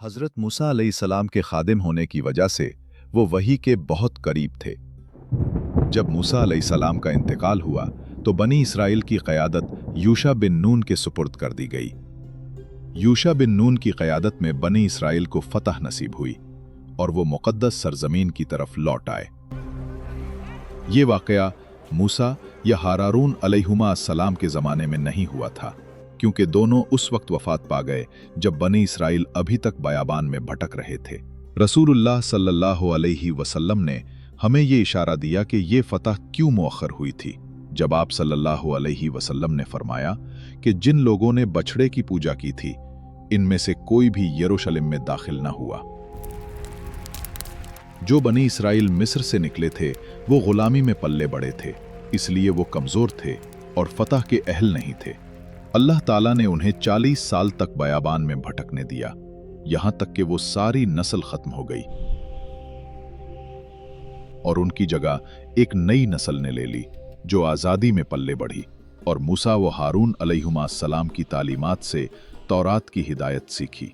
हज़रत मूसा अलैहिस्सलाम के खादिम होने की वजह से वो वही के बहुत करीब थे। जब मूसा अलैहिस्सलाम का इंतकाल हुआ तो बनी इसराइल की क़यादत यूशा बिन नून के सुपुर्द कर दी गई। यूशा बिन नून की क़यादत में बनी इसराइल को फतह नसीब हुई और वो मुक़द्दस सरज़मीन की तरफ लौट आए। ये वाक़या मूसा या हारून अलैहिमा अस्सलाम के ज़माने में नहीं हुआ था, क्योंकि दोनों उस वक्त वफ़ात पा गए जब बनी इसराइल अभी तक बयाबान में भटक रहे थे। रसूलुल्लाह सल्लल्लाहु अलैहि वसल्लम ने हमें ये इशारा दिया कि ये फतह क्यों मुअख्खर हुई थी, जब आप सल्लल्लाहु अलैहि वसल्लम ने फरमाया कि जिन लोगों ने बछड़े की पूजा की थी, इनमें से कोई भी यरूशलेम में दाखिल न हुआ। जो बनी इसराइल मिस्र से निकले थे वो गुलामी में पल्ले बड़े थे, इसलिए वो कमज़ोर थे और फतह के अहल नहीं थे। अल्लाह ताला ने उन्हें 40 साल तक बयाबान में भटकने दिया, यहां तक कि वो सारी नस्ल खत्म हो गई और उनकी जगह एक नई नस्ल ने ले ली जो आज़ादी में पल्ले बढ़ी और मूसा व हारून अलैहिस्सलाम की तालीमात से तौरात की हिदायत सीखी।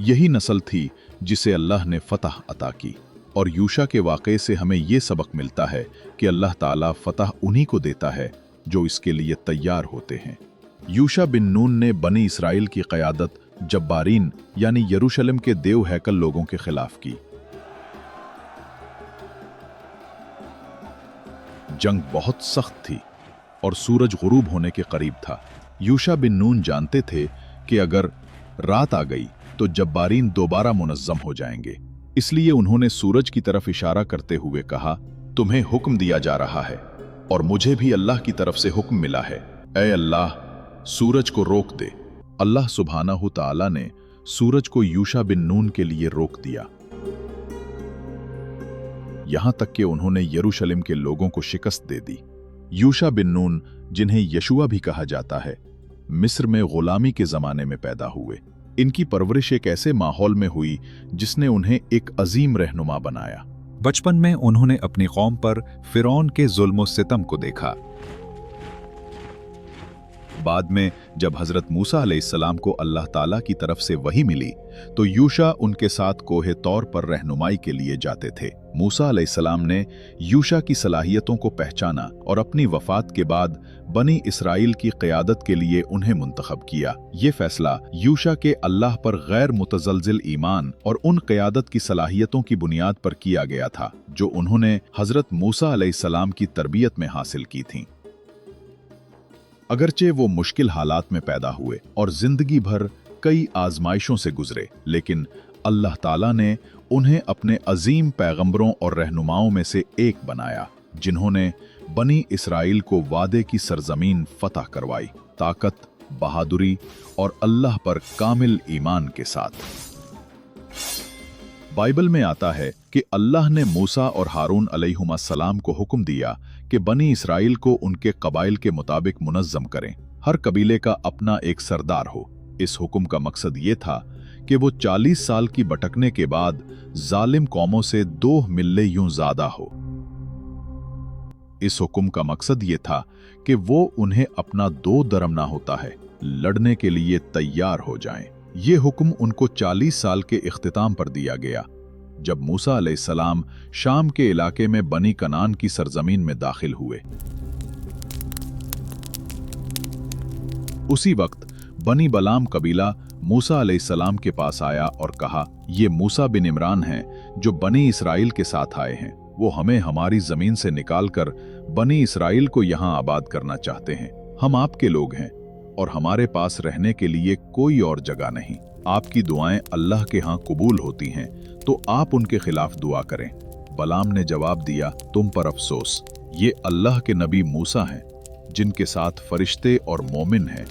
यही नस्ल थी जिसे अल्लाह ने फतह अता की, और यूशा के वाक़े से हमें यह सबक मिलता है कि अल्लाह ताला फतह उन्हीं को देता है जो इसके लिए तैयार होते हैं। यूशा बिन नून ने बनी इसराइल की क़यादत जब्बारीन यानी यरूशलेम के देव हैकल लोगों के खिलाफ की। जंग बहुत सख्त थी और सूरज गुरूब होने के करीब था। यूशा बिन नून जानते थे कि अगर रात आ गई तो जब्बारीन दोबारा मुनज़्ज़म हो जाएंगे, इसलिए उन्होंने सूरज की तरफ इशारा करते हुए कहा, तुम्हें हुक्म दिया जा रहा है और मुझे भी अल्लाह की तरफ से हुक्म मिला है, ऐ अल्लाह सूरज को रोक दे। अल्लाह सुब्हानहु तआला ने सूरज को यूशा बिन नून के लिए रोक दिया, यहां तक कि उन्होंने यरूशलेम के लोगों को शिकस्त दे दी। यूशा बिन नून, जिन्हें यशुआ भी कहा जाता है, मिस्र में गुलामी के ज़माने में पैदा हुए। इनकी परवरिश एक ऐसे माहौल में हुई जिसने उन्हें एक अजीम रहनुमा बनाया। बचपन में उन्होंने अपनी कौम पर फिरौन के जुल्म सितम को देखा। बाद में जब हज़रत मूसा अलैहिस्सलाम को अल्लाह ताला की तरफ से वही मिली तो यूशा उनके साथ कोहे तौर पर रहनुमाई के लिए जाते थे। मूसा अलैहिस्सलाम ने यूशा की सलाहियतों को पहचाना और अपनी वफ़ात के बाद बनी इसराइल की क़यादत के लिए उन्हें मुंतखब किया। ये फैसला यूशा के अल्लाह पर गैर मुतज़लज़िल ईमान और उन क़यादत की सलाहियतों की बुनियाद पर किया गया था जो उन्होंने हज़रत मूसा अलैहिस्सलाम की तरबियत में हासिल की थीं। अगरचे वो मुश्किल हालात में पैदा हुए और जिंदगी भर कई आजमाइशों से गुजरे, लेकिन अल्लाह ताला ने उन्हें अपने अजीम पैगंबरों और रहनुमाओं में से एक बनाया, जिन्होंने बनी इसराइल को वादे की सरजमीन फतह करवाई, ताकत, बहादुरी और अल्लाह पर कामिल ईमान के साथ। बाइबल में आता है कि अल्लाह ने मूसा और हारून अलैहिस्सलाम को हुक्म दिया कि बनी इसराइल को उनके कबाइल के मुताबिक मुनज़्ज़म करें, हर कबीले का अपना एक सरदार हो। इस हुक्म का मकसद ये था कि वो 40 साल की भटकने के बाद जालिम कौमों से 2 मिल्ले यूं ज़्यादा हो। इस हुक्म का मकसद ये था कि वो उन्हें अपना 2 दरम ना होता है लड़ने के लिए तैयार हो जाएं। ये हुक्म उनको 40 साल के इख्तिताम पर दिया गया जब मूसा अलैहिस्सलाम शाम के इलाके में बनी कनान की सरजमीन में दाखिल हुए। उसी वक्त बनी बलाम कबीला मूसा अलैहिस्सलाम के पास आया और कहा, ये मूसा बिन इमरान हैं जो बनी इसराइल के साथ आए हैं। वो हमें हमारी जमीन से निकालकर बनी इसराइल को यहाँ आबाद करना चाहते हैं। हम आपके लोग हैं और हमारे पास रहने के लिए कोई और जगह नहीं। आपकी दुआएं अल्लाह के यहाँ कबूल होती हैं, तो आप उनके खिलाफ दुआ करें। बलाम ने जवाब दिया, तुम पर अफसोस, ये अल्लाह के नबी मूसा हैं जिनके साथ फरिश्ते और मोमिन हैं।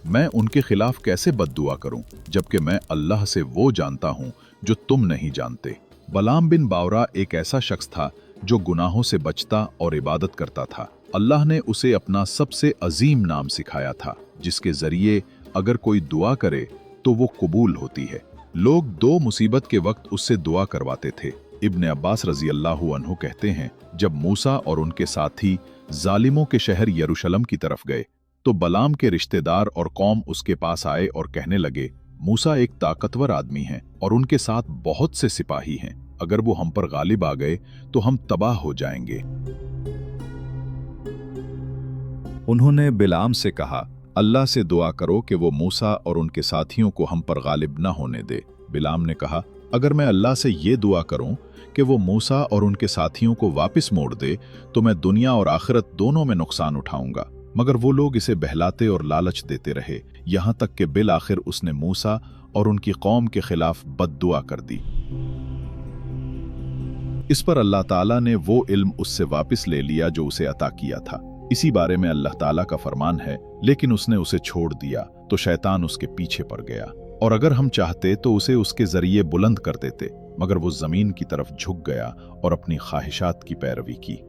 मैं उनके खिलाफ कैसे बद्दुआ करूं, जबकि मैं अल्लाह से वो जानता हूं जो तुम नहीं जानते। बलाम बिन बावरा एक ऐसा शख्स था जो गुनाहों से बचता और इबादत करता था। अल्लाह ने उसे अपना सबसे अजीम नाम सिखाया था, जिसके जरिए अगर कोई दुआ करे तो वो कबूल होती है। लोग 2 मुसीबत के वक्त उससे दुआ करवाते थे। इब्न अब्बास रजी अल्लाहु अन्हु कहते हैं, जब मूसा और उनके साथी जालिमों के शहर यरूशलेम की तरफ गए तो बलाम के रिश्तेदार और कौम उसके पास आए और कहने लगे, मूसा एक ताकतवर आदमी है और उनके साथ बहुत से सिपाही हैं। अगर वो हम पर गालिब आ गए तो हम तबाह हो जाएंगे। उन्होंने बिलाम से कहा, अल्लाह से दुआ करो कि वो मूसा और उनके साथियों को हम पर गालिब न होने दे। बिलाम ने कहा, अगर मैं अल्लाह से ये दुआ करूं कि वो मूसा और उनके साथियों को वापस मोड़ दे तो मैं दुनिया और आखिरत दोनों में नुकसान उठाऊंगा। मगर वो लोग इसे बहलाते और लालच देते रहे, यहां तक कि बिल आखिर उसने मूसा और उनकी कौम के खिलाफ बद्दुआ कर दी। इस पर अल्लाह ताला ने वो इल्म उससे वापस ले लिया जो उसे अता किया था। इसी बारे में अल्लाह ताला का फरमान है, लेकिन उसने उसे छोड़ दिया तो शैतान उसके पीछे पड़ गया, और अगर हम चाहते तो उसे उसके जरिए बुलंद कर देते, मगर वो जमीन की तरफ झुक गया और अपनी ख्वाहिशात की पैरवी की।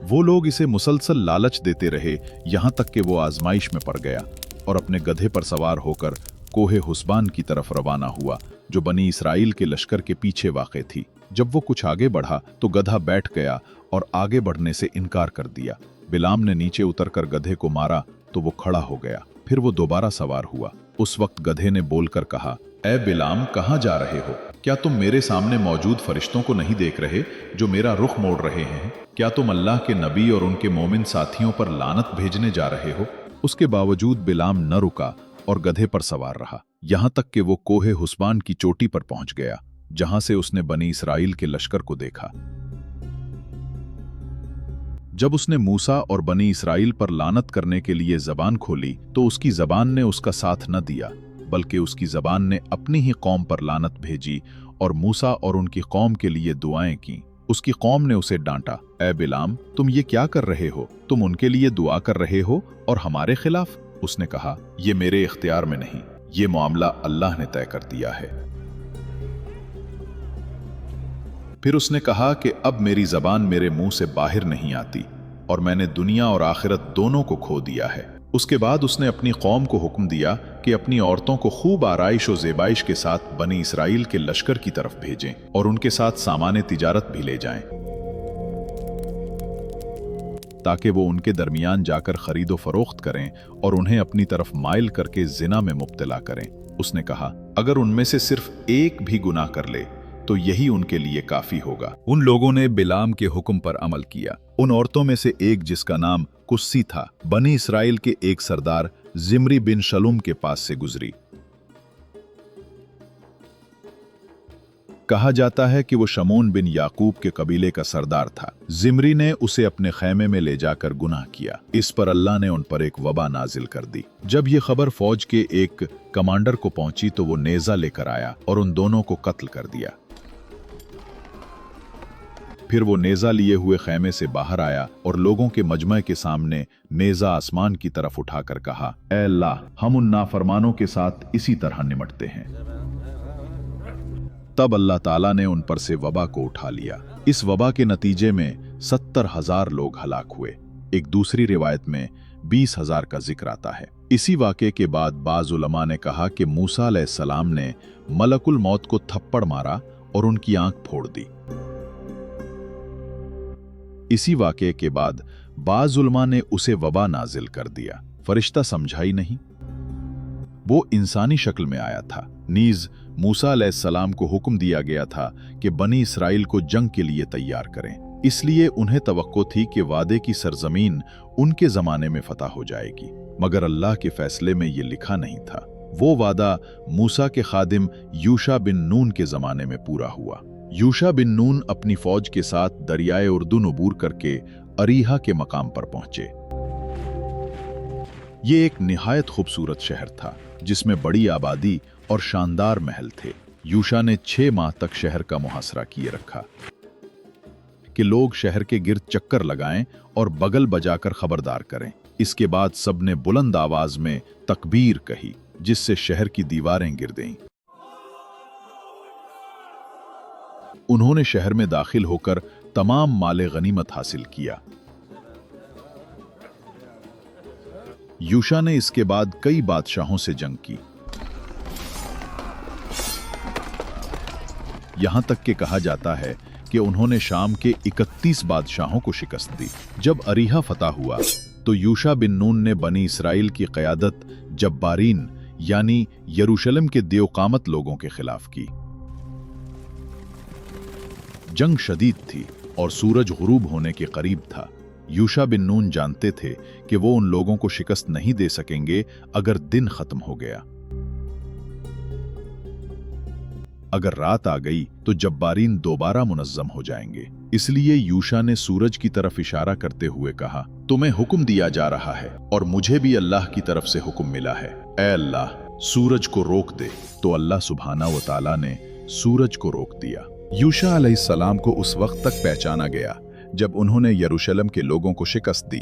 वो लोग इसे मुसलसल लालच देते रहे, यहां तक कि वो आजमाइश में पड़ गया और अपने गधे पर सवार होकर कोहे हुस्बान की तरफ रवाना हुआ, जो बनी इसराइल के लश्कर के पीछे वाक़े थी। जब वो कुछ आगे बढ़ा तो गधा बैठ गया और आगे बढ़ने से इनकार कर दिया। बिलाम ने नीचे उतरकर गधे को मारा तो वो खड़ा हो गया। फिर वो दोबारा सवार हुआ। उस वक्त गधे ने बोलकर कहा, ए बिलाम, कहाँ जा रहे हो? क्या तुम मेरे सामने मौजूद फरिश्तों को नहीं देख रहे जो मेरा रुख मोड़ रहे हैं? क्या तुम अल्लाह के नबी और उनके मोमिन साथियों पर लानत भेजने जा रहे हो? उसके बावजूद बिलाम न रुका और गधे पर सवार रहा, यहां तक कि वो कोहे हुस्बान की चोटी पर पहुंच गया, जहां से उसने बनी इसराइल के लश्कर को देखा। जब उसने मूसा और बनी इसराइल पर लानत करने के लिए जबान खोली तो उसकी जबान ने उसका साथ न दिया, बल्कि उसकी जबान ने अपनी ही कौम पर लानत भेजी और मूसा और उनकी कौम के लिए दुआएं की। उसकी कौम ने उसे डांटा, ए बिलाम, तुम ये क्या कर रहे हो? तुम उनके लिए दुआ कर रहे हो और हमारे खिलाफ? उसने कहा, ये मेरे इख्तियार में नहीं, ये मामला अल्लाह ने तय कर दिया है। फिर उसने कहा कि अब मेरी जबान मेरे मुंह से बाहर नहीं आती और मैंने दुनिया और आखिरत दोनों को खो दिया है। उसके बाद उसने अपनी कौम को हुक्म दिया कि अपनी औरतों को खूब आराइश और ज़ेबाइश के साथ बनी इसराइल के लश्कर की तरफ भेजें और उनके साथ सामान तिजारत भी ले जाएं, ताकि वो उनके दरमियान जाकर खरीदो फरोख्त करें और उन्हें अपनी तरफ माइल करके जिना में मुब्तला करें। उसने कहा, अगर उनमें से सिर्फ एक भी गुनाह कर ले तो यही उनके लिए काफी होगा। उन लोगों ने बिलाम के हुक्म पर अमल किया। उन औरतों में से एक, जिसका नाम कुस्सी था, बनी इसराइल के एक सरदार जिम्री बिन शलूम के पास से गुजरी। कहा जाता है कि वो शमून बिन याकूब के कबीले का सरदार था। जिम्री ने उसे अपने खैमे में ले जाकर गुनाह किया। इस पर अल्लाह ने उन पर एक वबा नाजिल कर दी। जब ये खबर फौज के एक कमांडर को पहुंची तो वो नेजा लेकर आया और उन दोनों को कत्ल कर दिया। फिर वो नेजा लिए हुए खैमे से बाहर आया और लोगों के मजमे के सामने नेजा आसमान की तरफ उठाकर कहा, ऐ अल्लाह, हम उन नाफरमानों के साथ इसी तरह निमटते हैं। तब अल्लाह ताला ने उन पर से वबा को उठा लिया। इस वबा के नतीजे में 70,000 लोग हलाक हुए। एक दूसरी रिवायत में 20,000 का जिक्र आता है। इसी वाक़े के बाद बाज़ उलमा ने कहा कि मूसा अलैहिस्सलाम ने मलकुल मौत को थप्पड़ मारा और उनकी आंख फोड़ दी। इसी वाक़े के बाद बाज़ उलमा ने उसे वबा नाजिल कर दिया। फरिश्ता समझा ही नहीं, वो इंसानी शक्ल में आया था। नीज मूसा अलैहिस्सलाम को हुक्म दिया गया था कि बनी इसराइल को जंग के लिए तैयार करें। इसलिए उन्हें तवक्को थी कि वादे की सरजमीन उनके ज़माने में फतह हो जाएगी, मगर अल्लाह के फैसले में ये लिखा नहीं था। वो वादा मूसा के खादिम यूशा बिन नून के ज़माने में पूरा हुआ। यूशा बिन नून अपनी फौज के साथ दरियाए उर्दुन अबूर करके अरीहा के मकाम पर पहुंचे। ये एक निहायत खूबसूरत शहर था जिसमें बड़ी आबादी और शानदार महल थे। यूशा ने 6 माह तक शहर का मुहासरा किए रखा कि लोग शहर के गिर्द चक्कर लगाएं और बगल बजाकर खबरदार करें। इसके बाद सबने बुलंद आवाज में तकबीर कही, जिससे शहर की दीवारें गिर गईं। उन्होंने शहर में दाखिल होकर तमाम माले गनीमत हासिल किया। यूशा ने इसके बाद कई बादशाहों से जंग की, यहां तक कि कहा जाता है कि उन्होंने शाम के 31 बादशाहों को शिकस्त दी। जब अरीहा फतह हुआ तो यूशा बिन नून ने बनी इसराइल की क़यादत जब्बारीन यानी यरूशलेम के देवकामत लोगों के खिलाफ की। जंग शदीद थी और सूरज गुरूब होने के करीब था। यूशा बिन नून जानते थे कि वो उन लोगों को शिकस्त नहीं दे सकेंगे अगर दिन खत्म हो गया। अगर रात आ गई तो जब्बारीन दोबारा मुनज्जम हो जाएंगे। इसलिए यूशा ने सूरज की तरफ इशारा करते हुए कहा, तुम्हें हुक्म दिया जा रहा है और मुझे भी अल्लाह की तरफ से हुक्म मिला है। ऐ अल्लाह, सूरज को रोक दे। तो अल्लाह सुब्हाना व तआला ने सूरज को रोक दिया। यूशा अलैहिस्सलाम को उस वक्त तक पहचाना गया जब उन्होंने यरूशलेम के लोगों को शिकस्त दी।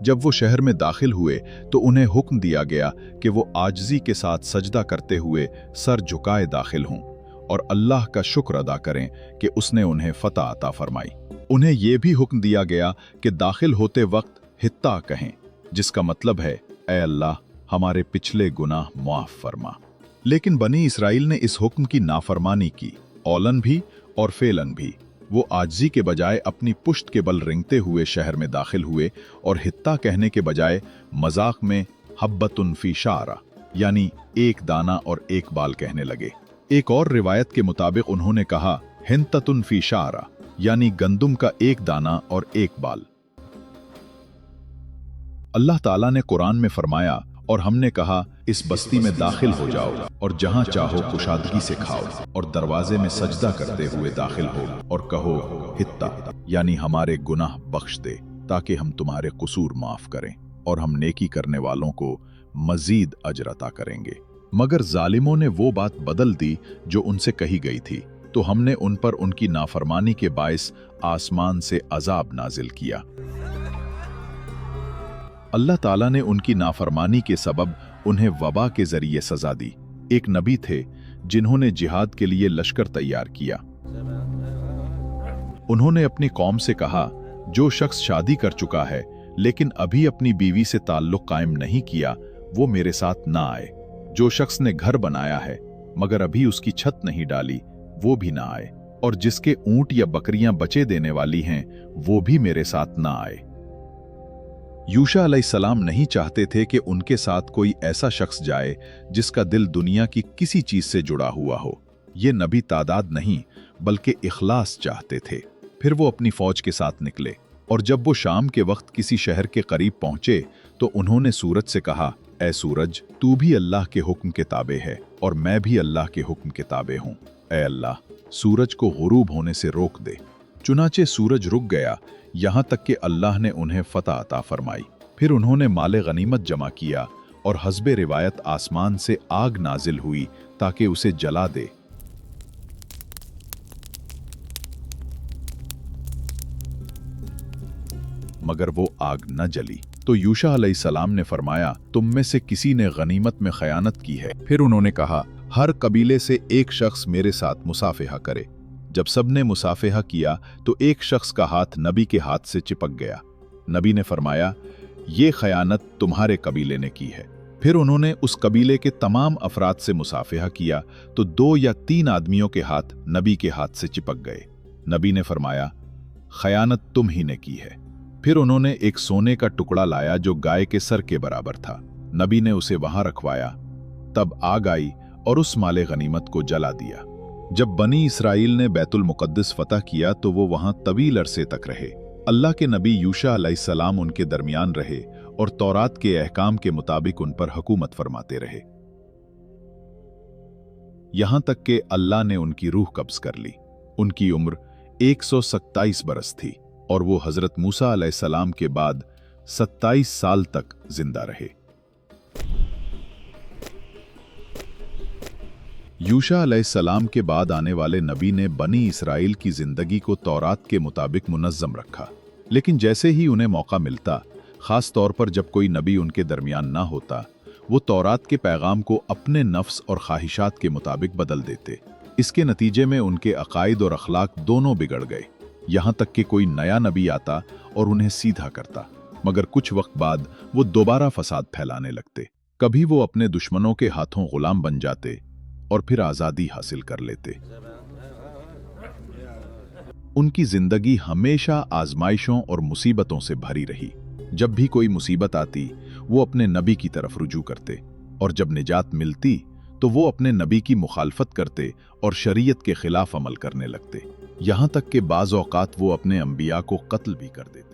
जब वो शहर में दाखिल हुए तो उन्हें हुक्म दिया गया कि वो आजिज़ी के साथ सजदा करते हुए सर झुकाए दाखिल हों और अल्लाह का शुक्र अदा करें कि उसने उन्हें फतह अता फरमाई। उन्हें यह भी हुक्म दिया गया कि दाखिल होते वक्त हित्ता कहें, जिसका मतलब है ऐ अल्लाह, हमारे पिछले गुनाह मुआफ फरमा। लेकिन बनी इसराइल ने इस हुक्म की नाफरमानी की, औलन भी और फेलन भी। वो आजिज़ी के बजाय अपनी पुश्त के बल रेंगते हुए शहर में दाखिल हुए और हित्ता कहने के बजाय मजाक में हब्बतुन फी शारा यानी एक दाना और एक बाल कहने लगे। एक और रिवायत के मुताबिक उन्होंने कहा हिंततुन फी शारा यानी गंदुम का एक दाना और एक बाल। अल्लाह ताला ने कुरान में फरमाया, और हमने कहा इस बस्ती में दाखिल हो जाओ और जहां चाहो कुशादगी से खाओ और दरवाजे में सजदा करते हुए दाखिल हो और कहो हित्ता यानी हमारे गुनाह बख्श दे ताकि हम तुम्हारे कसूर माफ करें और हम नेकी करने वालों को मजीद अजर अता करेंगे। मगर जालिमों ने वो बात बदल दी जो उनसे कही गई थी, तो हमने उन पर उनकी नाफरमानी के बायस आसमान से अजाब नाजिल किया। अल्लाह ताला ने उनकी नाफरमानी के सबब उन्हें वबा के जरिए सजा दी। एक नबी थे जिन्होंने जिहाद के लिए लश्कर तैयार किया। उन्होंने अपनी कौम से कहा, जो शख्स शादी कर चुका है लेकिन अभी अपनी बीवी से ताल्लुक कायम नहीं किया, वो मेरे साथ ना आए। जो शख्स ने घर बनाया है मगर अभी उसकी छत नहीं डाली, वो भी ना आए। और जिसके ऊंट या बकरियां बचे देने वाली हैं, वो भी मेरे साथ ना आए। यूशा अलैहिस्सलाम नहीं चाहते थे कि उनके साथ कोई ऐसा शख्स जाए जिसका दिल दुनिया की किसी चीज से जुड़ा हुआ हो। ये नबी तादाद नहीं बल्कि इखलास चाहते थे। फिर वो अपनी फौज के साथ निकले और जब वो शाम के वक्त किसी शहर के करीब पहुंचे तो उन्होंने सूरज से कहा, ऐ सूरज, तू भी अल्लाह के हुक्म के ताबे है और मैं भी अल्लाह के हुक्म के ताबे हूं। ऐ अल्लाह, सूरज को गुरूब होने से रोक दे। चुनाचे सूरज रुक गया यहां तक कि अल्लाह ने उन्हें फतह अता फरमाई। फिर उन्होंने माले गनीमत जमा किया और हस्बे रिवायत आसमान से आग नाजिल हुई ताकि उसे जला दे। मगर वो आग न जली। तो यूशा अलैहिस्सलाम ने फरमाया, तुम में से किसी ने गनीमत में खयानत की है। फिर उन्होंने कहा, हर कबीले से एक शख्स मेरे साथ मुसाफिहा करे। जब सबने मुसाफिहा किया तो एक शख्स का हाथ नबी के हाथ से चिपक गया। नबी ने फरमाया, ये खयानत तुम्हारे कबीले ने की है। फिर उन्होंने उस कबीले के तमाम अफराद से मुसाफिहा किया तो 2 या 3 आदमियों के हाथ नबी के हाथ से चिपक गए। नबी ने फरमाया, खयानत तुम ही ने की है। फिर उन्होंने एक सोने का टुकड़ा लाया जो गाय के सर के बराबर था। नबी ने उसे वहां रखवाया। तब आग आई और उस माले गनीमत को जला दिया। जब बनी इसराइल ने बैतुल मुक़द्दस फतह किया तो वो वहां तवील अरसे तक रहे। अल्लाह के नबी यूशा अलैहिस्सलाम उनके दरमियान रहे और तौरात के अहकाम के मुताबिक उन पर हुकूमत फरमाते रहे, यहां तक कि अल्लाह ने उनकी रूह कब्ज कर ली। उनकी उम्र 127 बरस थी और वो हजरत मूसा अलैहिस्सलाम के बाद 27 साल तक जिंदा रहे। यूशा अलैहिस्सलाम के बाद आने वाले नबी ने बनी इसराइल की जिंदगी को तौरात के मुताबिक मुनज़्ज़म रखा। लेकिन जैसे ही उन्हें मौका मिलता, खास तौर पर जब कोई नबी उनके दरमियान ना होता, वो तौरात के पैगाम को अपने नफ्स और ख्वाहिशात के मुताबिक बदल देते। इसके नतीजे में उनके अकायद और अखलाक दोनों बिगड़ गए। यहाँ तक कि कोई नया नबी आता और उन्हें सीधा करता, मगर कुछ वक्त बाद वो दोबारा फसाद फैलाने लगते। कभी वो अपने दुश्मनों के हाथों गुलाम बन जाते और फिर आज़ादी हासिल कर लेते। उनकी जिंदगी हमेशा आजमाइशों और मुसीबतों से भरी रही। जब भी कोई मुसीबत आती वो अपने नबी की तरफ रुजू करते, और जब निजात मिलती तो वो अपने नबी की मुखालफत करते और शरीयत के खिलाफ अमल करने लगते। यहाँ तक कि बाज़ औक़ात वो अपने अंबिया को कत्ल भी कर देते।